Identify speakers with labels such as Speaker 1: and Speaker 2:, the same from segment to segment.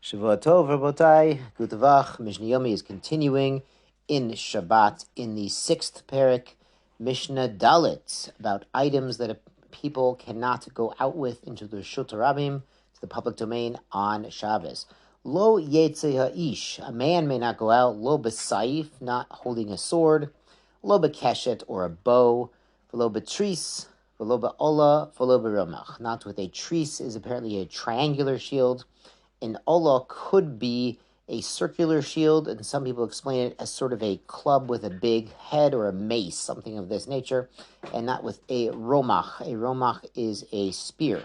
Speaker 1: Shavua Tov, Rabotai, Gutavach. Mishnah Yomi is continuing in Shabbat in the 6th parak, Mishnah Dalit, about items that people cannot go out with into the Shut Rabim, to the public domain on Shabbos. Lo Yetze Ha'ish, a man may not go out. Lo B'Saif, not holding a sword. Lo B'Keshet, or a bow. Lo B'Tris, Lo B'Ola, Lo B'Romach. Not with a tris is apparently a triangular shield. An ola could be a circular shield, and some people explain it as sort of a club with a big head or a mace, something of this nature, and not with a romach. A romach is a spear.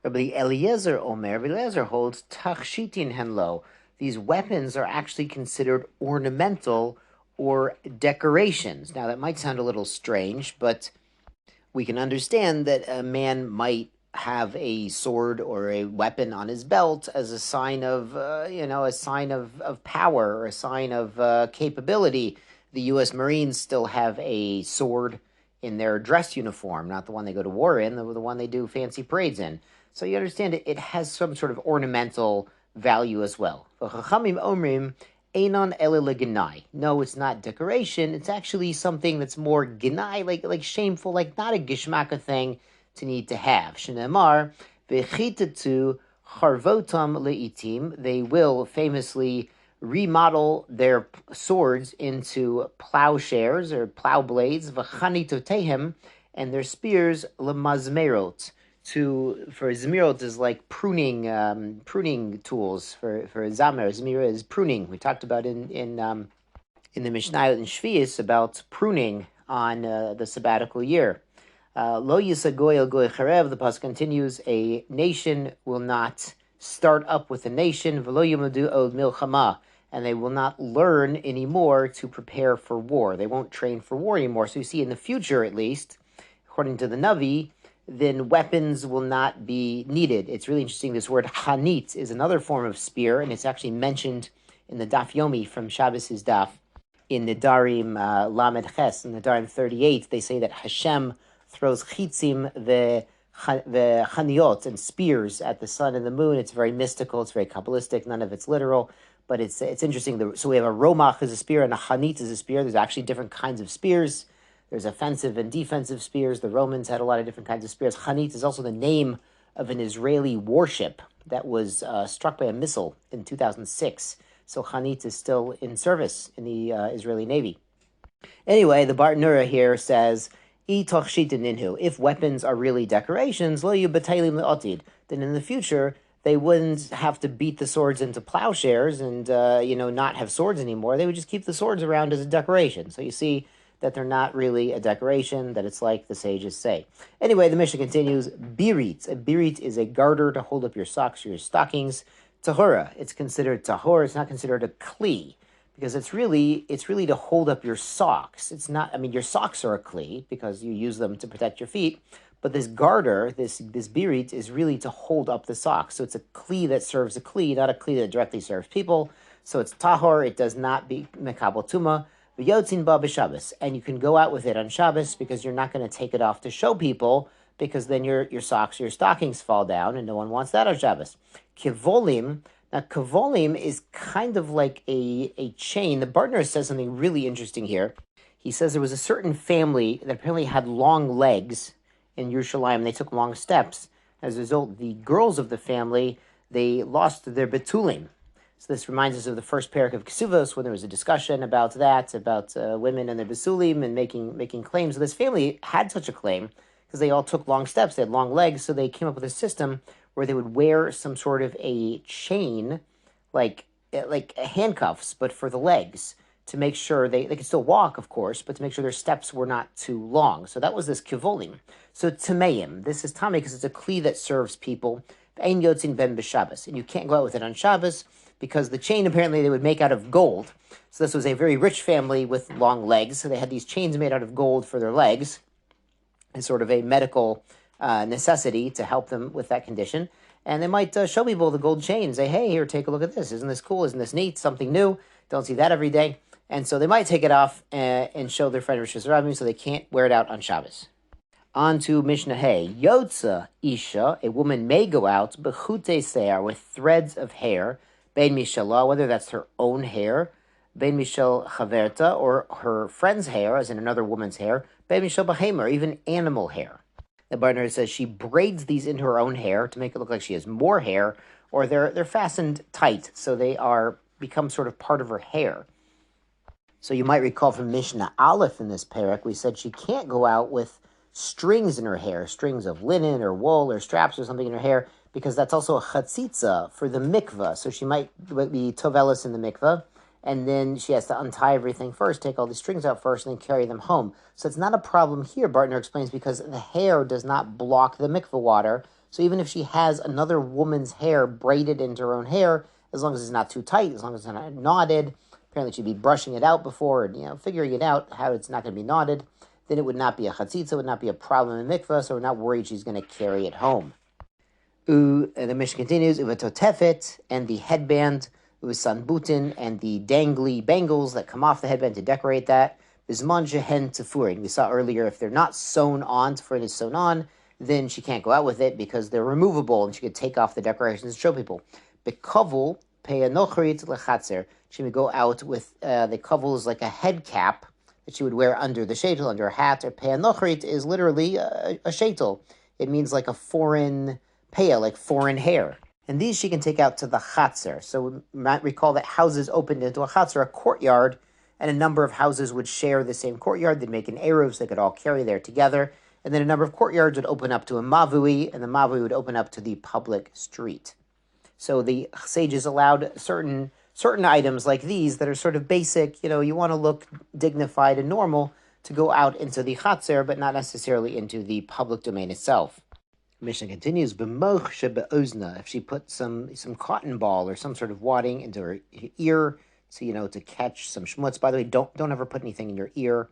Speaker 1: Rabbi Eliezer holds tachshitin henlo. These weapons are actually considered ornamental or decorations. Now, that might sound a little strange, but we can understand that a man might have a sword or a weapon on his belt as a sign of, power, or a sign of capability. The U.S. Marines still have a sword in their dress uniform, not the one they go to war in, the one they do fancy parades in. So you understand it has some sort of ornamental value as well. Chachamim omrim einon ele legenai. No, it's not decoration. It's actually something that's more genai, like shameful, like not a gishmaka thing to need to have. Shneimar v'chitatu charvotam leitim. They will famously remodel their swords into plowshares or plow blades. V'chanitotehem, and their spears lemazmerot. For zmirot is like pruning tools. For zamer, zmira is pruning. We talked about in the Mishnah in Shvius about pruning on the sabbatical year. Lo yisagoy el goy charev, the pasuk continues, a nation will not start up with a nation, v'lo yimadu od milchama, and they will not learn anymore to prepare for war. They won't train for war anymore. So you see, in the future at least, according to the Navi, then weapons will not be needed. It's really interesting. This word hanit is another form of spear, and it's actually mentioned in the Daf Yomi from Shabbos' Daf. In the Darim Lamed Ches, in the Darim 38, they say that Hashem throws chitzim, the chaniot, and spears at the sun and the moon. It's very mystical. It's very Kabbalistic. None of it's literal, but it's interesting. So we have a romach as a spear and a chanit as a spear. There's actually different kinds of spears. There's offensive and defensive spears. The Romans had a lot of different kinds of spears. Chanit is also the name of an Israeli warship that was struck by a missile in 2006. So Chanit is still in service in the Israeli Navy. Anyway, the Bartanura here says, if weapons are really decorations, then in the future they wouldn't have to beat the swords into plowshares and not have swords anymore. They would just keep the swords around as a decoration. So you see that they're not really a decoration, that it's like the sages say. Anyway, the Mishnah continues, birit. A birit is a garter to hold up your socks or your stockings. Tahura, it's considered tahor. It's not considered a kli, because it's really to hold up your socks. It's not, your socks are a kli because you use them to protect your feet, but this garter, this birit, is really to hold up the socks. So it's a kli that serves a kli, not a kli that directly serves people. So it's tahor. It does not be mekabel tuma. V'yotzin ba b'Shabbos, and you can go out with it on Shabbos because you're not going to take it off to show people, because then your socks or your stockings fall down, and no one wants that on Shabbos. Kivolim. Now, kavolim is kind of like a chain. The Bartner says something really interesting here. He says there was a certain family that apparently had long legs in Yerushalayim. They took long steps. As a result, the girls of the family, they lost their betulim. So this reminds us of the first parak of Kesuvos, when there was a discussion about that, about women and their besulim and making claims. So this family had such a claim because they all took long steps. They had long legs, so they came up with a system where they would wear some sort of a chain, like handcuffs, but for the legs, to make sure they could still walk, of course, but to make sure their steps were not too long. So that was this kivolim. So tameim, this is tamei because it's a kli that serves people. Ein yotzin ben b'Shabbos, and you can't go out with it on Shabbos because the chain apparently they would make out of gold. So this was a very rich family with long legs. So they had these chains made out of gold for their legs, as sort of a medical necessity to help them with that condition. And they might show people the gold chain, say, hey, here, take a look at this. Isn't this cool? Isn't this neat? Something new. Don't see that every day. And so they might take it off and show their friend Rosh Hashanah, so they can't wear it out on Shabbos. On to Mishnah Hay. Yotza Isha, a woman may go out, bechute se'ar, with threads of hair, bein mishalah, whether that's her own hair, bein mishal chaverta, or her friend's hair, as in another woman's hair, bein mishal bahemer, even animal hair. The Barner says she braids these into her own hair to make it look like she has more hair, or they're fastened tight, so they become sort of part of her hair. So you might recall from Mishnah Aleph in this parak, we said she can't go out with strings in her hair, strings of linen or wool or straps or something in her hair, because that's also a chatzitza for the mikvah. So she might be tovelis in the mikvah, and then she has to untie everything first, take all the strings out first, and then carry them home. So it's not a problem here, Bartner explains, because the hair does not block the mikvah water. So even if she has another woman's hair braided into her own hair, as long as it's not too tight, as long as it's not knotted, apparently she'd be brushing it out before, and figuring it out how it's not going to be knotted, then it would not be a chatzitza, it would not be a problem in mikvah, so we're not worried she's going to carry it home. And the Mishnah continues, uvatotefet, and the headband, uvasanbutin, and the dangly bangles that come off the headband to decorate that, bizman shehen tefurin. We saw earlier, if they're not sewn on, tefurin is sewn on, then she can't go out with it because they're removable, and she could take off the decorations and show people. Bekavul pe'anochrit lechatzer. She would go out with, the kavul is like a head cap, that she would wear under the sheitel, under a hat, or pe'anochrit is literally a sheitel. It means like a foreign peah, like foreign hair. And these she can take out to the chatzer. So we might recall that houses opened into a chatzer, a courtyard, and a number of houses would share the same courtyard. They'd make an eruv, so they could all carry there together. And then a number of courtyards would open up to a mavui, and the mavui would open up to the public street. So the sages allowed certain items like these that are sort of basic, you want to look dignified and normal, to go out into the chatzer, but not necessarily into the public domain itself. Mishnah continues, b'moch shebe'ozna, if she put some cotton ball or some sort of wadding into her ear, so, to catch some schmutz. By the way, don't ever put anything in your ear.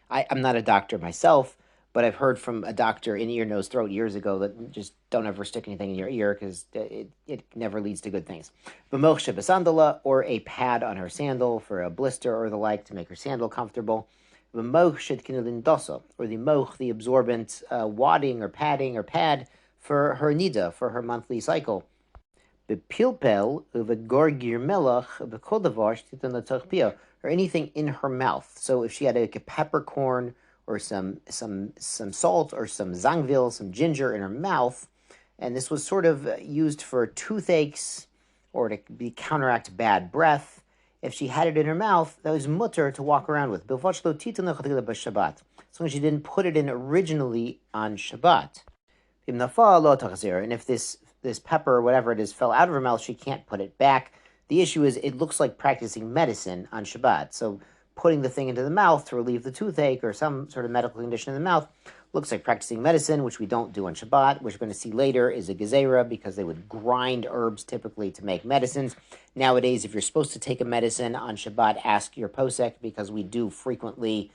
Speaker 1: I'm not a doctor myself, but I've heard from a doctor in ear, nose, throat years ago that just don't ever stick anything in your ear because it never leads to good things. B'moch shebesandala, or a pad on her sandal for a blister or the like to make her sandal comfortable. B'moch shedkinulin dosa, or the moch, the absorbent wadding or padding or pad for her nida, for her monthly cycle. B'pilpel uvegorgir melach b'kol davar shtitan l'toch pia, or anything in her mouth. So if she had a peppercorn or some salt or some zangvil, some ginger in her mouth, and this was sort of used for toothaches or to counteract bad breath. If she had it in her mouth, that was mutter to walk around with. As long as she didn't put it in originally on Shabbat. And if this pepper or whatever it is fell out of her mouth, she can't put it back. The issue is it looks like practicing medicine on Shabbat. So putting the thing into the mouth to relieve the toothache or some sort of medical condition in the mouth looks like practicing medicine, which we don't do on Shabbat, which we're going to see later is a gezerah, because they would grind herbs typically to make medicines. Nowadays, if you're supposed to take a medicine on Shabbat, ask your posek, because we do frequently,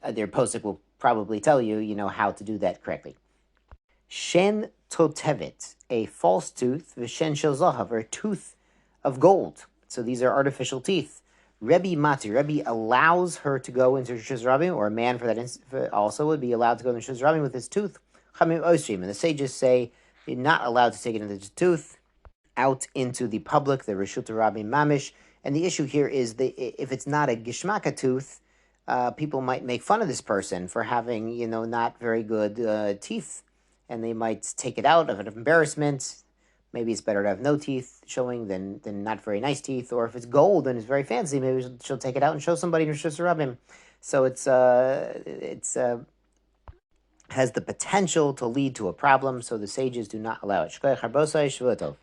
Speaker 1: their posek will probably tell you, how to do that correctly. Shen totevet, a false tooth, v'shen shel zahav, or a tooth of gold. So these are artificial teeth. Rebbe allows her to go into Rishus Rabim, or a man for that also would be allowed to go into Rishus Rabim with his tooth. Chamim Osrim, and the sages say you're not allowed to take it into the tooth out into the public, the Rishut Rabim Mamish. And the issue here is that if it's not a Gishmaka tooth, people might make fun of this person for having, not very good teeth, and they might take it out of an embarrassment. Maybe it's better to have no teeth showing than not very nice teeth. Or if it's gold and it's very fancy, maybe she'll take it out and show somebody in Rishus Rabim. So it's has the potential to lead to a problem. So the sages do not allow it. Shkoyach harbosai, shvuah tov.